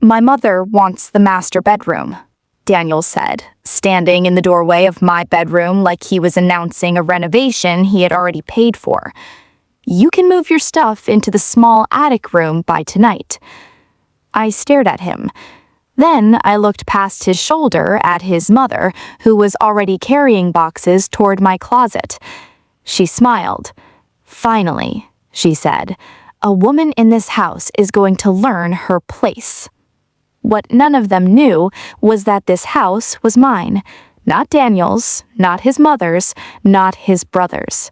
My mother wants the master bedroom, Daniel said, standing in the doorway of my bedroom like he was announcing a renovation he had already paid for. You can move your stuff into the small attic room by tonight. I stared at him. Then I looked past his shoulder at his mother, who was already carrying boxes toward my closet. She smiled. Finally, she said, a woman in this house is going to learn her place. What none of them knew was that this house was mine, not Daniel's, not his mother's, not his brother's.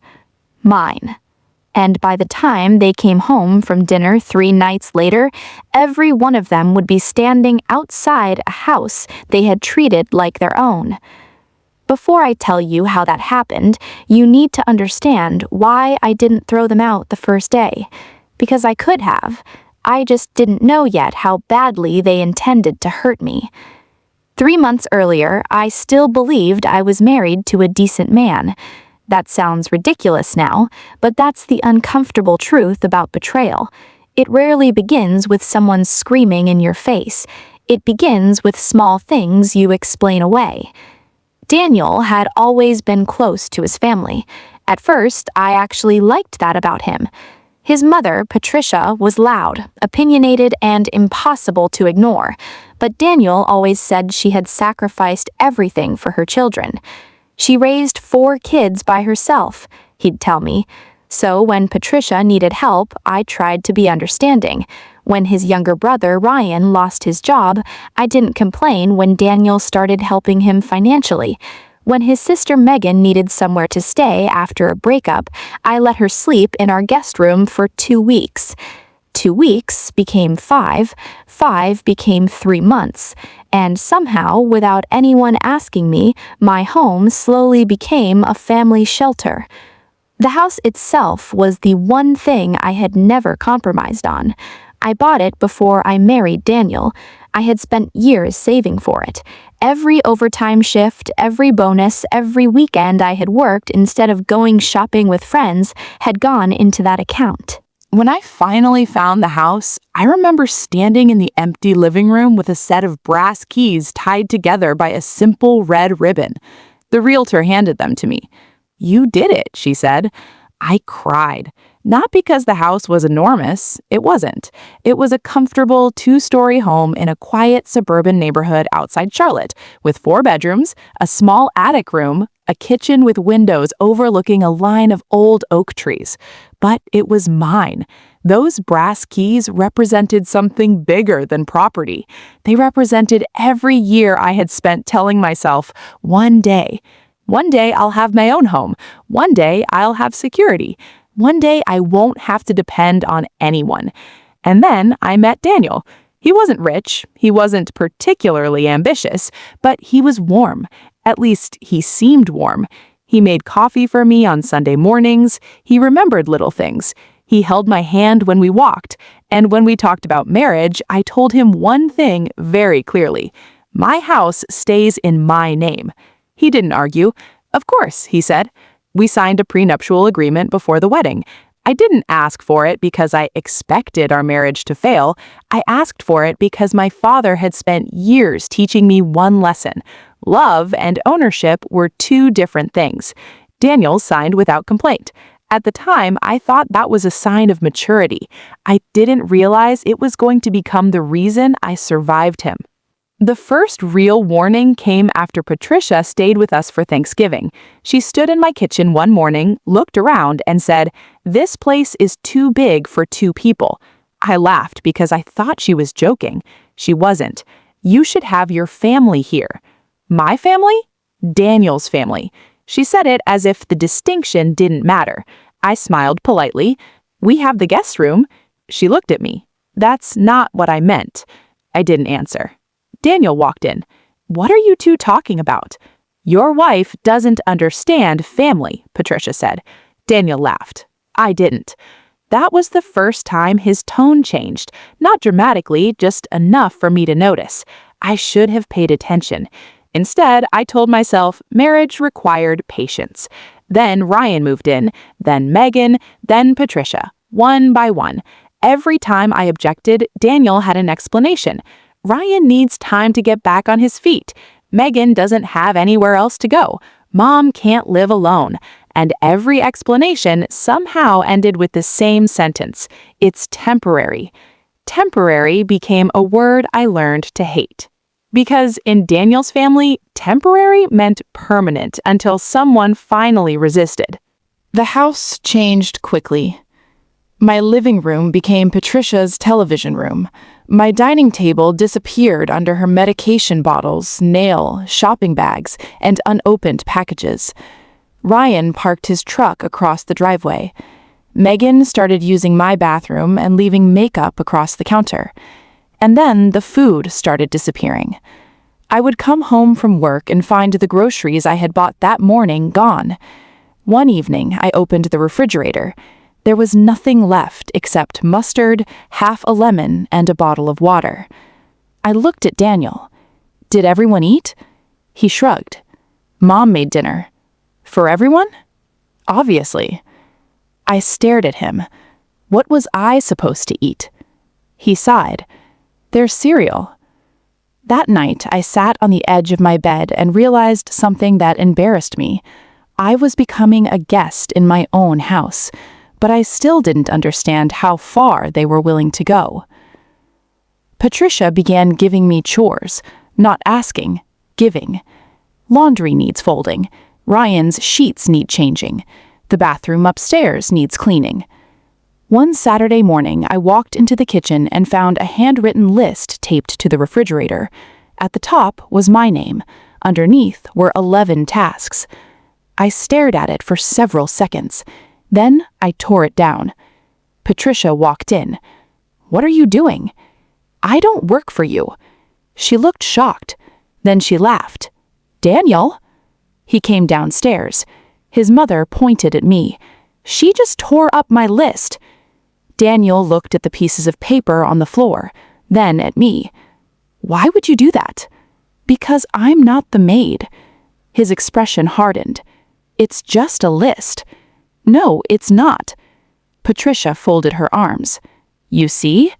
Mine. And by the time they came home from dinner 3 nights later, every one of them would be standing outside a house they had treated like their own. Before I tell you how that happened, you need to understand why I didn't throw them out the first day. Because I could have. I just didn't know yet how badly they intended to hurt me. 3 months earlier, I still believed I was married to a decent man. That sounds ridiculous now, but that's the uncomfortable truth about betrayal. It rarely begins with someone screaming in your face. It begins with small things you explain away. Daniel had always been close to his family. At first, I actually liked that about him. His mother, Patricia, was loud, opinionated, and impossible to ignore, but Daniel always said she had sacrificed everything for her children. She raised 4 kids by herself, he'd tell me. So when Patricia needed help, I tried to be understanding. When his younger brother, Ryan, lost his job, I didn't complain when Daniel started helping him financially. When his sister Megan needed somewhere to stay after a breakup, I let her sleep in our guest room for 2 weeks. 2 weeks became 5, 5 became 3 months, and somehow, without anyone asking me, my home slowly became a family shelter. The house itself was the one thing I had never compromised on. I bought it before I married Daniel. I had spent years saving for it. Every overtime shift, every bonus, every weekend I had worked instead of going shopping with friends had gone into that account. When I finally found the house, I remember standing in the empty living room with a set of brass keys tied together by a simple red ribbon. The realtor handed them to me. "You did it," she said. I cried. Not because the house was enormous. It wasn't. It was a comfortable 2-story home in a quiet suburban neighborhood outside Charlotte, with 4 bedrooms, a small attic room, a kitchen with windows overlooking a line of old oak trees. But it was mine. Those brass keys represented something bigger than property. They represented every year I had spent telling myself, one day I'll have my own home. One day I'll have security. One day I won't have to depend on anyone. And then I met Daniel. He wasn't rich. He wasn't particularly ambitious, but he was warm. At least he seemed warm. He made coffee for me on Sunday mornings. He remembered little things. He held my hand when we walked. And when we talked about marriage, I told him one thing very clearly. My house stays in my name. He didn't argue. "Of course," he said. We signed a prenuptial agreement before the wedding. I didn't ask for it because I expected our marriage to fail. I asked for it because my father had spent years teaching me one lesson. Love and ownership were 2 different things. Daniel signed without complaint. At the time, I thought that was a sign of maturity. I didn't realize it was going to become the reason I survived him. The first real warning came after Patricia stayed with us for Thanksgiving. She stood in my kitchen one morning, looked around, and said, "This place is too big for 2 people." I laughed because I thought she was joking. She wasn't. "You should have your family here." My family? Daniel's family. She said it as if the distinction didn't matter. I smiled politely. "We have the guest room." She looked at me. "That's not what I meant." I didn't answer. Daniel walked in. "What are you 2 talking about?" "Your wife doesn't understand family," Patricia said. Daniel laughed. I didn't. That was the first time his tone changed. Not dramatically, just enough for me to notice. I should have paid attention. Instead, I told myself marriage required patience. Then Ryan moved in, then Megan, then Patricia, one by one. Every time I objected, Daniel had an explanation. Ryan needs time to get back on his feet. Megan doesn't have anywhere else to go. Mom can't live alone. And every explanation somehow ended with the same sentence. It's temporary. Temporary became a word I learned to hate. Because in Daniel's family, temporary meant permanent until someone finally resisted. The house changed quickly. My living room became Patricia's television room. My dining table disappeared under her medication bottles, nail, shopping bags, and unopened packages. Ryan parked his truck across the driveway. Megan started using my bathroom and leaving makeup across the counter. And then the food started disappearing. I would come home from work and find the groceries I had bought that morning gone. One evening, I opened the refrigerator. There was nothing left except mustard, half a lemon, and a bottle of water. I looked at Daniel. Did everyone eat? He shrugged. Mom made dinner. For everyone? Obviously. I stared at him. What was I supposed to eat? He sighed. There's cereal. That night, I sat on the edge of my bed and realized something that embarrassed me. I was becoming a guest in my own house, but I still didn't understand how far they were willing to go. Patricia began giving me chores, not asking, giving. Laundry needs folding. Ryan's sheets need changing. The bathroom upstairs needs cleaning. One Saturday morning, I walked into the kitchen and found a handwritten list taped to the refrigerator. At the top was my name. Underneath were 11 tasks. I stared at it for several seconds. Then I tore it down. Patricia walked in. "What are you doing?" "I don't work for you." She looked shocked. Then she laughed. "Daniel?" He came downstairs. His mother pointed at me. "She just tore up my list." Daniel looked at the pieces of paper on the floor, then at me. "Why would you do that?" "Because I'm not the maid." His expression hardened. "It's just a list." "No, it's not." Patricia folded her arms. "You see?"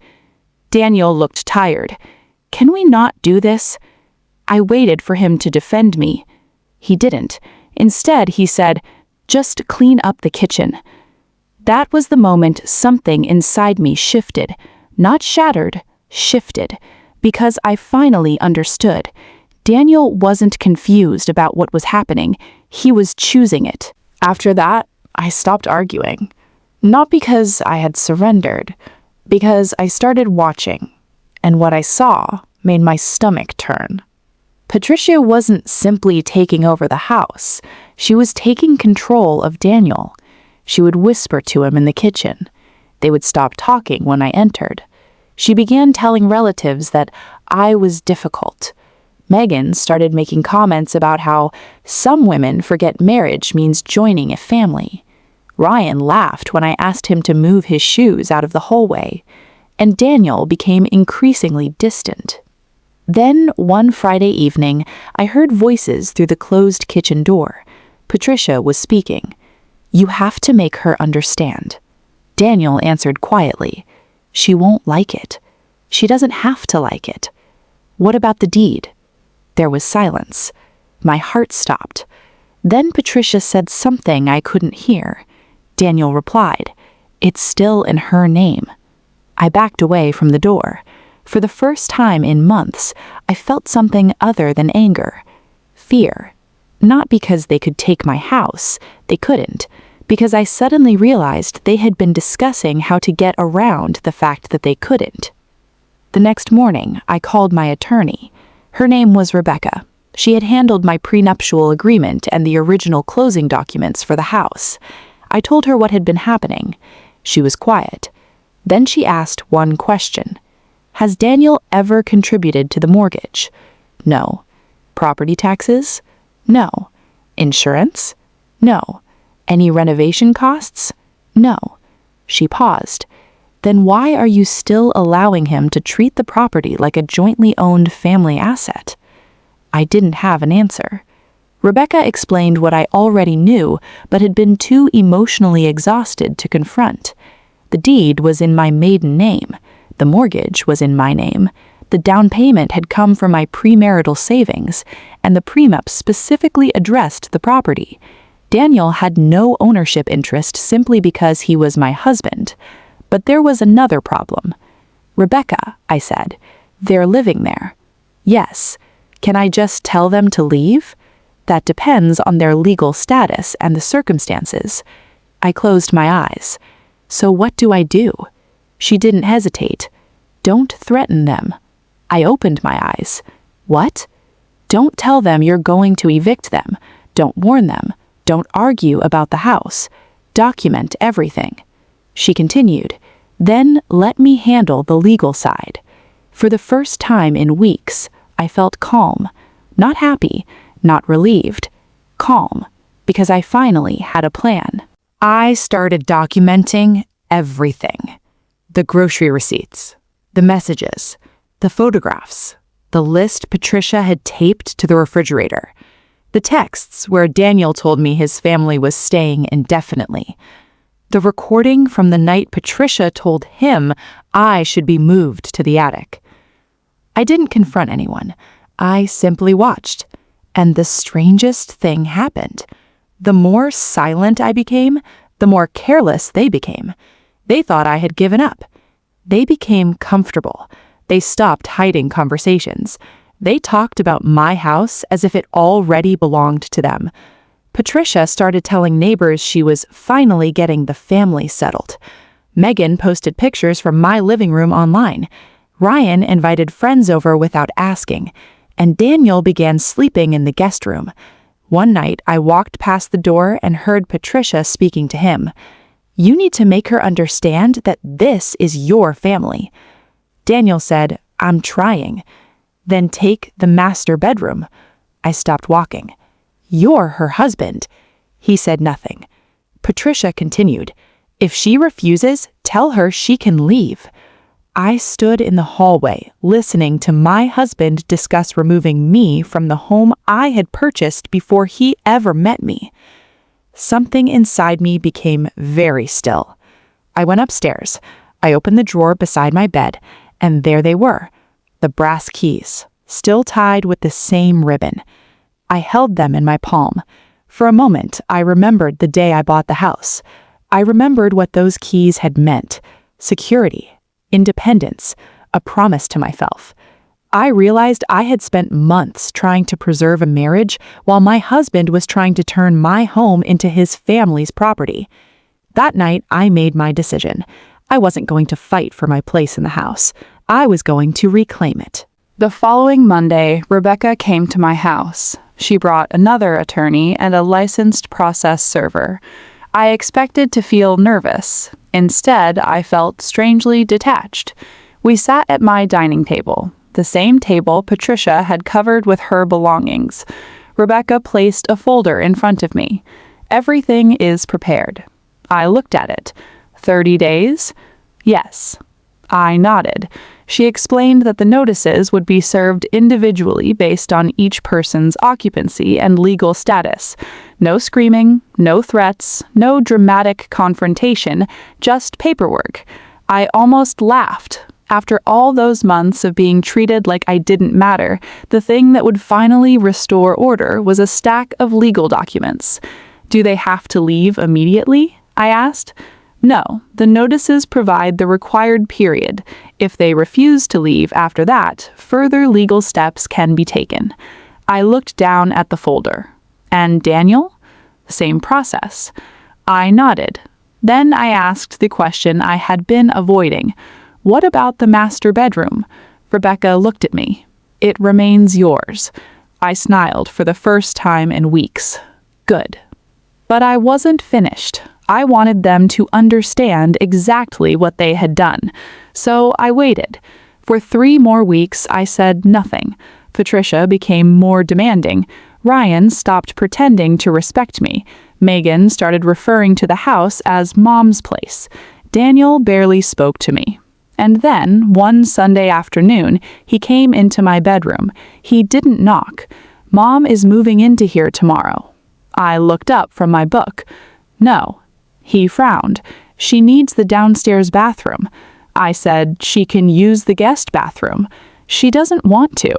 Daniel looked tired. "Can we not do this?" I waited for him to defend me. He didn't. Instead, he said, "Just clean up the kitchen." That was the moment something inside me shifted. Not shattered, shifted. Because I finally understood. Daniel wasn't confused about what was happening. He was choosing it. After that, I stopped arguing. Not because I had surrendered, because I started watching. And what I saw made my stomach turn. Patricia wasn't simply taking over the house. She was taking control of Daniel. She would whisper to him in the kitchen. They would stop talking when I entered. She began telling relatives that I was difficult. Megan started making comments about how some women forget marriage means joining a family. Ryan laughed when I asked him to move his shoes out of the hallway. And Daniel became increasingly distant. Then, one Friday evening, I heard voices through the closed kitchen door. Patricia was speaking. "You have to make her understand." Daniel answered quietly. "She won't like it. She doesn't have to like it." "What about the deed?" There was silence. My heart stopped. Then Patricia said something I couldn't hear. Daniel replied, "It's still in her name." I backed away from the door. For the first time in months, I felt something other than anger. Fear. Not because they could take my house. They couldn't. Because I suddenly realized they had been discussing how to get around the fact that they couldn't. The next morning, I called my attorney. Her name was Rebecca. She had handled my prenuptial agreement and the original closing documents for the house. I told her what had been happening. She was quiet. Then she asked one question. "Has Daniel ever contributed to the mortgage?" "No." "Property taxes?" "No." "Insurance?" "No." "Any renovation costs?" "No." She paused. "Then why are you still allowing him to treat the property like a jointly owned family asset?" I didn't have an answer. Rebecca explained what I already knew, but had been too emotionally exhausted to confront. The deed was in my maiden name. The mortgage was in my name. The down payment had come from my premarital savings, and the prenup specifically addressed the property. Daniel had no ownership interest simply because he was my husband. But there was another problem. "Rebecca," I said, "they're living there." "Yes. Can I just tell them to leave?" "That depends on their legal status and the circumstances." I closed my eyes. "So what do I do?" She didn't hesitate. "Don't threaten them." I opened my eyes. "What?" "Don't tell them you're going to evict them. Don't warn them. Don't argue about the house. Document everything." She continued, "Then let me handle the legal side." For the first time in weeks, I felt calm. Not happy, not relieved. Calm, because I finally had a plan. I started documenting everything. The grocery receipts, the messages, the photographs, the list Patricia had taped to the refrigerator, the texts where Daniel told me his family was staying indefinitely, the recording from the night Patricia told him I should be moved to the attic. I didn't confront anyone. I simply watched. And the strangest thing happened. The more silent I became, the more careless they became. They thought I had given up. They became comfortable. They stopped hiding conversations. They talked about my house as if it already belonged to them. Patricia started telling neighbors she was finally getting the family settled. Megan posted pictures from my living room online. Ryan invited friends over without asking, and Daniel began sleeping in the guest room. One night, I walked past the door and heard Patricia speaking to him. "You need to make her understand that this is your family." Daniel said, "I'm trying." "Then take the master bedroom." I stopped walking. "You're her husband." He said nothing. Patricia continued, "If she refuses, tell her she can leave." I stood in the hallway, listening to my husband discuss removing me from the home I had purchased before he ever met me. Something inside me became very still. I went upstairs. I opened the drawer beside my bed, and there they were, the brass keys, still tied with the same ribbon. I held them in my palm. For a moment, I remembered the day I bought the house. I remembered what those keys had meant: security, independence, a promise to myself. I realized I had spent months trying to preserve a marriage while my husband was trying to turn my home into his family's property. That night, I made my decision. I wasn't going to fight for my place in the house. I was going to reclaim it. The following Monday, Rebecca came to my house. She brought another attorney and a licensed process server. I expected to feel nervous. Instead, I felt strangely detached. We sat at my dining table, the same table Patricia had covered with her belongings. Rebecca placed a folder in front of me. "Everything is prepared." I looked at it. 30 days? Yes. I nodded. She explained that the notices would be served individually based on each person's occupancy and legal status. No screaming, no threats, no dramatic confrontation, just paperwork. I almost laughed. After all those months of being treated like I didn't matter, the thing that would finally restore order was a stack of legal documents. "Do they have to leave immediately?" I asked. "No, the notices provide the required period. If they refuse to leave after that, further legal steps can be taken." I looked down at the folder. "And Daniel?" "Same process." I nodded. Then I asked the question I had been avoiding. "What about the master bedroom?" Rebecca looked at me. "It remains yours." I smiled for the first time in weeks. Good. But I wasn't finished. I wanted them to understand exactly what they had done. So I waited. For 3 more weeks, I said nothing. Patricia became more demanding. Ryan stopped pretending to respect me. Megan started referring to the house as Mom's place. Daniel barely spoke to me. And then, one Sunday afternoon, he came into my bedroom. He didn't knock. "Mom is moving into here tomorrow." I looked up from my book. "No." He frowned. "She needs the downstairs bathroom." I said, "She can use the guest bathroom." She doesn't want to.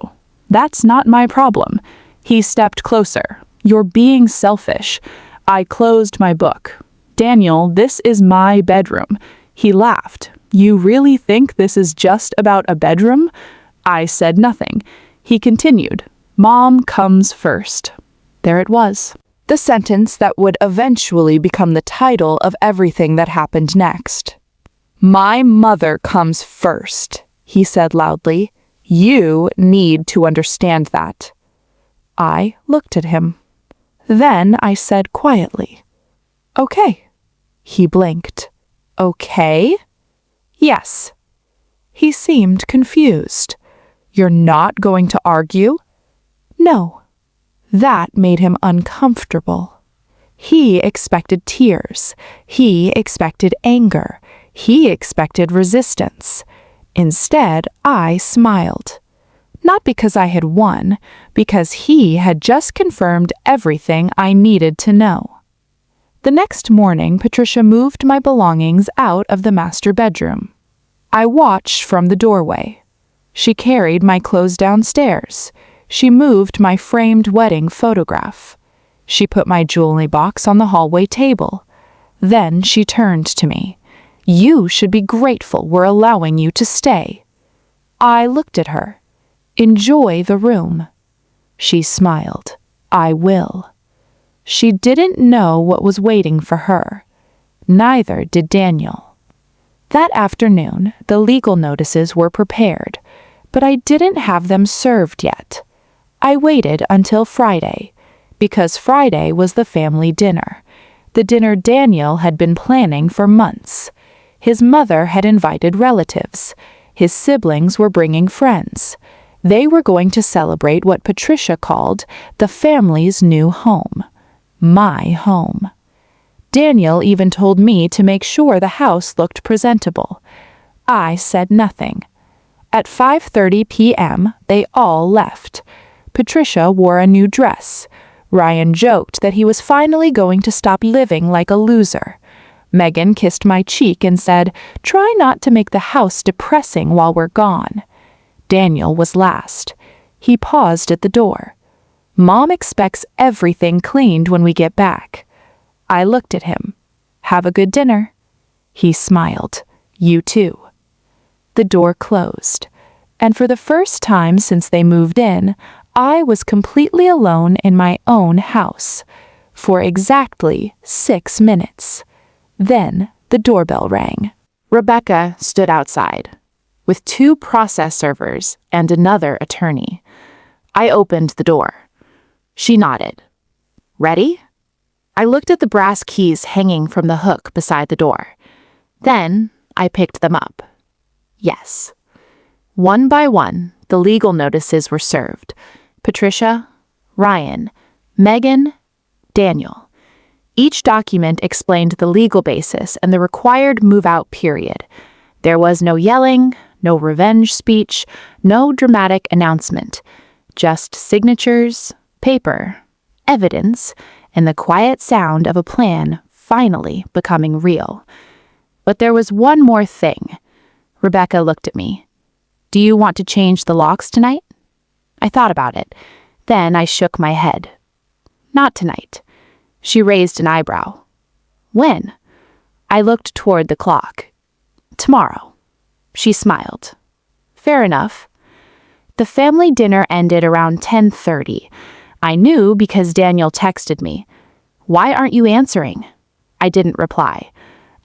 That's not my problem. He stepped closer. You're being selfish. I closed my book. Daniel, this is my bedroom. He laughed. You really think this is just about a bedroom? I said nothing. He continued. Mom comes first. There it was. The sentence that would eventually become the title of everything that happened next. My mother comes first, he said loudly. You need to understand that. I looked at him. Then I said quietly, Okay. He blinked. Okay? Yes. He seemed confused. You're not going to argue? No. That made him uncomfortable. He expected tears. He expected anger. He expected resistance. Instead, I smiled. Not because I had won, because he had just confirmed everything I needed to know. The next morning, Patricia moved my belongings out of the master bedroom. I watched from the doorway. She carried my clothes downstairs. She moved my framed wedding photograph. She put my jewelry box on the hallway table. Then she turned to me. You should be grateful we're allowing you to stay. I looked at her. Enjoy the room. She smiled. I will. She didn't know what was waiting for her. Neither did Daniel. That afternoon, the legal notices were prepared, but I didn't have them served yet. I waited until Friday, because Friday was the family dinner, the dinner Daniel had been planning for months. His mother had invited relatives. His siblings were bringing friends. They were going to celebrate what Patricia called the family's new home. My home. Daniel even told me to make sure the house looked presentable. I said nothing. At 5:30 p.m., they all left. Patricia wore a new dress. Ryan joked that he was finally going to stop living like a loser. Megan kissed my cheek and said, "Try not to make the house depressing while we're gone." Daniel was last. He paused at the door. Mom expects everything cleaned when we get back. I looked at him. Have a good dinner. He smiled. You too. The door closed, and for the first time since they moved in, I was completely alone in my own house for exactly 6 minutes. Then the doorbell rang. Rebecca stood outside with 2 process servers and another attorney. I opened the door. She nodded. Ready? I looked at the brass keys hanging from the hook beside the door. Then I picked them up. Yes. One by one, the legal notices were served. Patricia, Ryan, Megan, Daniel. Each document explained the legal basis and the required move-out period. There was no yelling, no revenge speech, no dramatic announcement. Just signatures, paper, evidence, and the quiet sound of a plan finally becoming real. But there was one more thing. Rebecca looked at me. Do you want to change the locks tonight? I thought about it. Then I shook my head. Not tonight. She raised an eyebrow. When? I looked toward the clock. Tomorrow. She smiled. Fair enough. The family dinner ended around 10:30. I knew because Daniel texted me. Why aren't you answering? I didn't reply.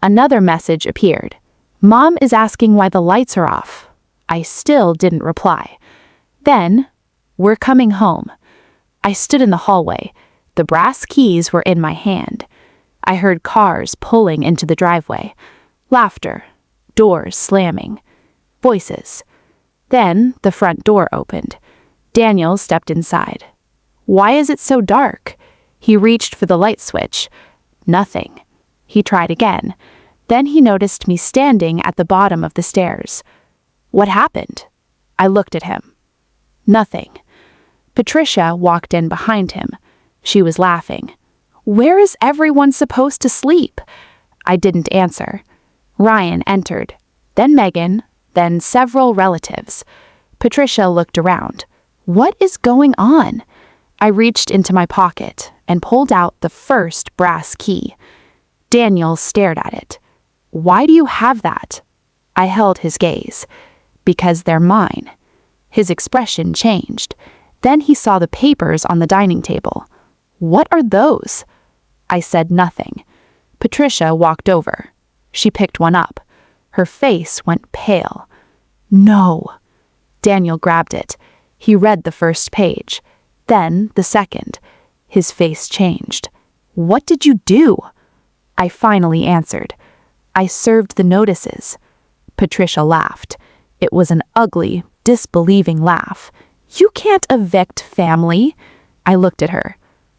Another message appeared. Mom is asking why the lights are off. I still didn't reply. Then, we're coming home. I stood in the hallway. The brass keys were in my hand. I heard cars pulling into the driveway. Laughter. Doors slamming. Voices. Then the front door opened. Daniel stepped inside. Why is it so dark? He reached for the light switch. Nothing. He tried again. Then he noticed me standing at the bottom of the stairs. What happened? I looked at him. Nothing. Patricia walked in behind him. She was laughing. Where is everyone supposed to sleep? I didn't answer. Ryan entered. Then Megan. Then several relatives. Patricia looked around. What is going on? I reached into my pocket and pulled out the first brass key. Daniel stared at it. Why do you have that? I held his gaze. Because they're mine. His expression changed. Then he saw the papers on the dining table. What are those? I said nothing. Patricia walked over. She picked one up. Her face went pale. No. Daniel grabbed it. He read the first page. Then the second. His face changed. What did you do? I finally answered. I served the notices. Patricia laughed. It was an ugly, disbelieving laugh. You can't evict family. I looked at her.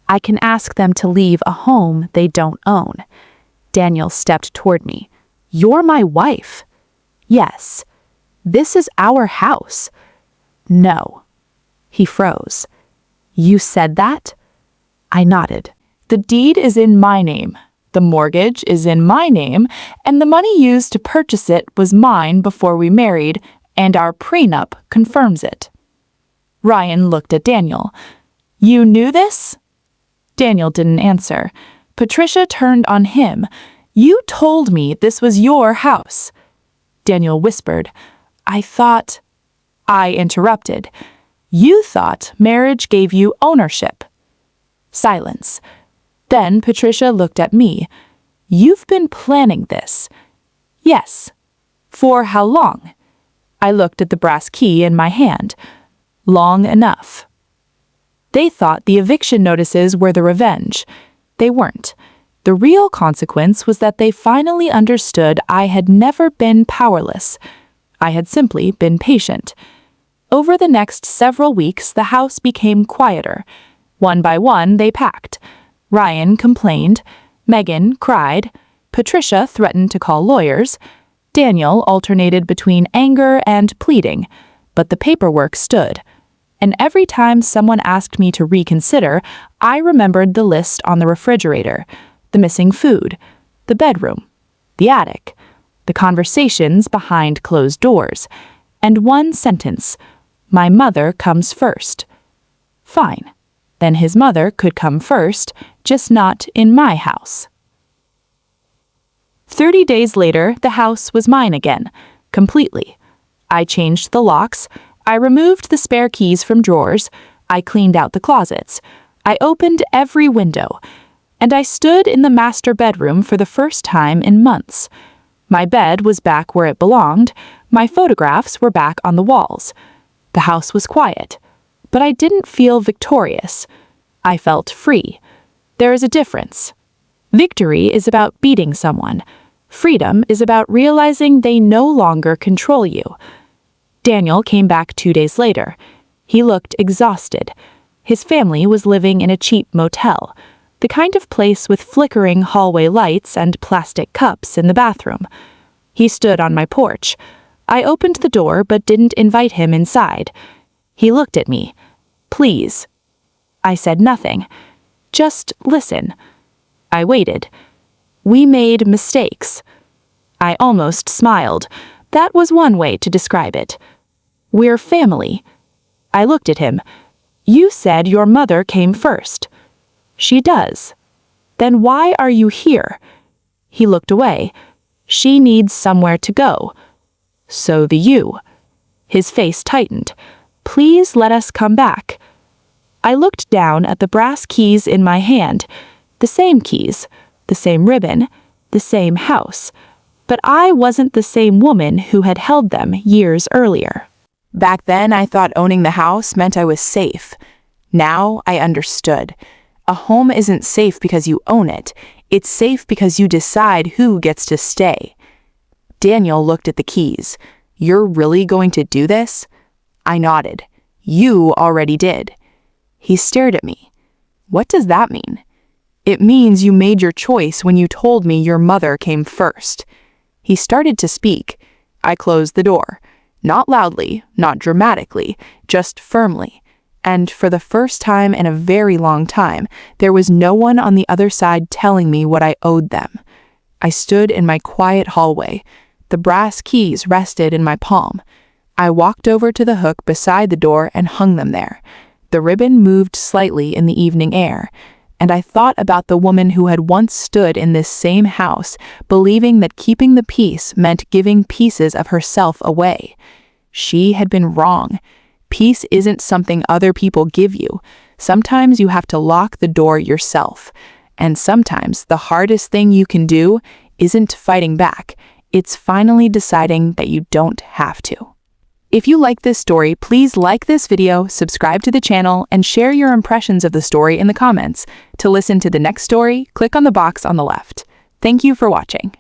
I can ask them to leave a home they don't own. Daniel stepped toward me. You're my wife. Yes. This is our house. No. He froze. You said that? I nodded. The deed is in my name. The mortgage is in my name, and the money used to purchase it was mine before we married, and our prenup confirms it. Ryan looked at Daniel. You knew this? Daniel didn't answer. Patricia turned on him. You told me this was your house. Daniel whispered. I thought... I interrupted. You thought marriage gave you ownership. Silence. Then Patricia looked at me. You've been planning this. Yes. For how long? I looked at the brass key in my hand. Long enough. They thought the eviction notices were the revenge. They weren't. The real consequence was that they finally understood I had never been powerless. I had simply been patient. Over the next several weeks, the house became quieter. One by one, they packed. Ryan complained. Megan cried. Patricia threatened to call lawyers. Daniel alternated between anger and pleading. But the paperwork stood. And every time someone asked me to reconsider, I remembered the list on the refrigerator, the missing food, the bedroom, the attic, the conversations behind closed doors, and one sentence, my mother comes first. Fine. Then his mother could come first, just not in my house. 30 days later, the house was mine again, completely. I changed the locks. I removed the spare keys from drawers. I cleaned out the closets. I opened every window. And I stood in the master bedroom for the first time in months. My bed was back where it belonged. My photographs were back on the walls. The house was quiet. But I didn't feel victorious. I felt free. There is a difference. Victory is about beating someone. Freedom is about realizing they no longer control you. Daniel came back 2 days later. He looked exhausted. His family was living in a cheap motel, the kind of place with flickering hallway lights and plastic cups in the bathroom. He stood on my porch. I opened the door but didn't invite him inside. He looked at me. Please. I said nothing. Just listen. I waited. We made mistakes. I almost smiled. That was one way to describe it. We're family. I looked at him. You said your mother came first. She does. Then why are you here? He looked away. She needs somewhere to go. So do you. His face tightened. Please let us come back. I looked down at the brass keys in my hand. The same keys, the same ribbon, the same house. But I wasn't the same woman who had held them years earlier. Back then, I thought owning the house meant I was safe. Now I understood. A home isn't safe because you own it. It's safe because you decide who gets to stay. Daniel looked at the keys. You're really going to do this? I nodded. You already did. He stared at me. What does that mean? It means you made your choice when you told me your mother came first. He started to speak. I closed the door. Not loudly, not dramatically, just firmly. And for the first time in a very long time, there was no one on the other side telling me what I owed them. I stood in my quiet hallway. The brass keys rested in my palm. I walked over to the hook beside the door and hung them there. The ribbon moved slightly in the evening air, and I thought about the woman who had once stood in this same house, believing that keeping the peace meant giving pieces of herself away. She had been wrong. Peace isn't something other people give you. Sometimes you have to lock the door yourself. And sometimes the hardest thing you can do isn't fighting back. It's finally deciding that you don't have to. If you like this story, please like this video, subscribe to the channel, and share your impressions of the story in the comments. To listen to the next story, click on the box on the left. Thank you for watching.